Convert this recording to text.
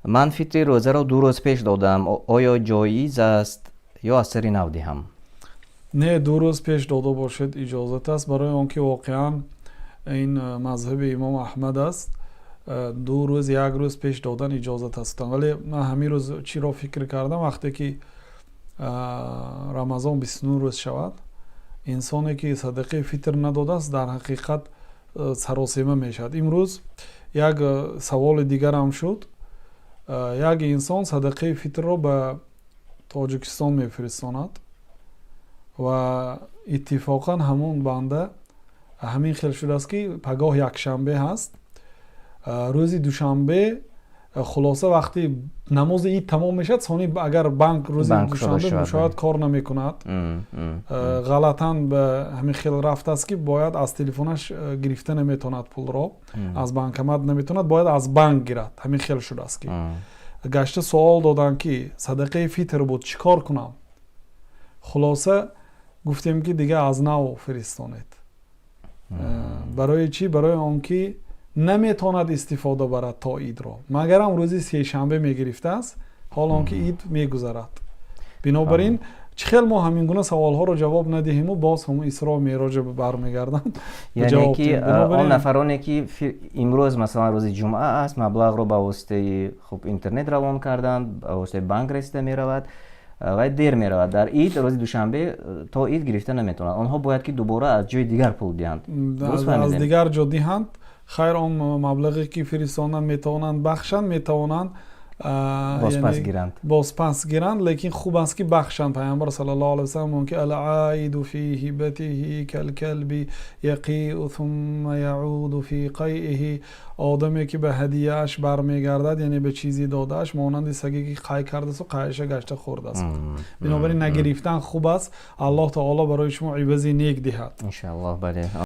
من فطر روزه را 2 روز پیش دادم. آیا جایز است یا از سری نو دهم؟ نه، 2 روز پیش داده باشد اجازت است، برای آنکه واقعا این مذهب امام احمد است. 2 روز 1 روز پیش دادن اجازت است. ولی من همین روز چی را فکر کردم، وقتی که رمضان 29 روز شود، انسانی که صدقه فطر نداده است در حقیقت سراسیمه میشد. امروز یک سوال دیگر هم شد. یک انسان صدقه فطر را به تاجیکستان میفرستاند و اتفاقا همون بنده همین خیل شده است که پگاه یک شنبه هست. روز دوشنبه خلاصه وقتی نماز عید تمام میشد، ثانی اگر بانک روز دوشنبه شاید کار نمی کند، غلطاً به همین خیل رفته است که باید از تلفنش گرفته نمیتوند پول را، از بانکمات نمیتوند، باید از بانک گیرد. همین خیل شده است که گشته سوال دادن که صدقه فطر بود چیکار کنم. خلاصه گفتیم که دیگه از نو فرستانید. برای چی؟ برای آنکه نمیتواند استفاده برد تا عید را، مگر هم روزی سه شنبه میگرفته است، حالا که عید میگذرد. بنابراین چخیل ما همین گونه سوال ها را جواب ندهیم و باز هم اسراء و معراج برمیگردند. یعنی که آن نفرانی که امروز مثلا روز جمعه است مبلغ را به واسطه خب اینترنت روان کردند، به واسطه بانک رسیده میرود و دیر میرود، در عید روز دوشنبه تا عید گرفته نمیتونند، آنها باید که دوباره از جای دیگر پول دهند. از دیگر جا دهند. خیر، آن مبلغی که فرستانند میتوانند بخشند، میتوانند بازپس گیرند، لیکن خوب است که بخشند. پیامبر صلی الله علیه و سلم که العائد فی هبته کالکلب یقیء ثم یعود فی قیئه، آدمی که به هدیه اش برمیگردد یعنی به چیزی داده اش مانند سگی که قی کرده است و قیش گشته خورده است. بنابراین نگرفتن خوب است. الله تعالی برای شما عوضی نیک دهد ان شاء الله. بله.